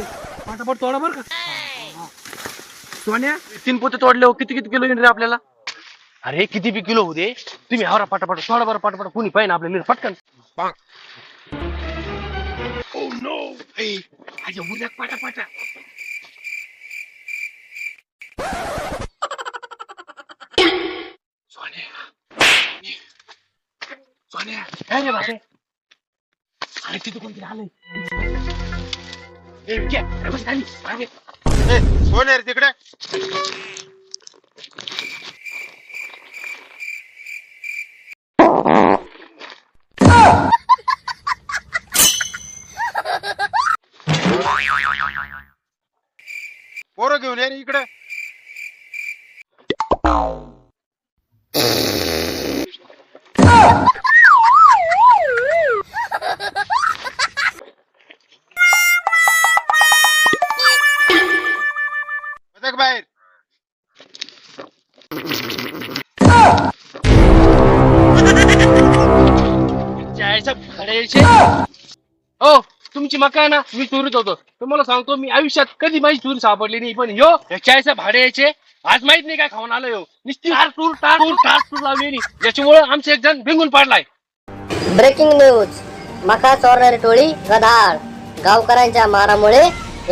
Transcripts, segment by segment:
पटापट तोडा बर का. सोन्या 3 पोते तोडले हो, किती किती किलो येईल रे आपल्याला? अरे किती बी किलो होऊ दे, तुम्ही आवरा पटापट थोडा बरं पटापट, कुणी पाहिजे आपल्याला पटकन. ओ नो, अरे उद्या पटापट. सोन्या काय रे बाबे? अरे तिथे कोणतरी आलंय. बस खाली मागे. कोण आहे रे तिकडे? पोरं घेऊन ये रे इकडे. बघ बाहेर. हो तुमची मका आहे ना, मी चोरीत होतो. तुम्हाला सांगतो, मी आयुष्यात कधी माझी चोरी सापडली नाही. पण ह्यो चाळीसच्या भाडे यायचे, आज माहित नाही काय खाऊन आलं ह्यो. नुसती टार लावली ज्याच्यामुळे आमचे एक जण भिंगून पाडलाय. Breaking news. मका चोरणारी टोळी गधाड. गावकऱ्यांच्या मारामुळे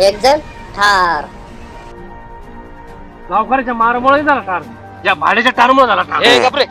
एक जण ठार. गावकऱ्याच्या मारामुळे झाला ठार, या भाड्याच्या टारमुळे झाला ठार. गपरे.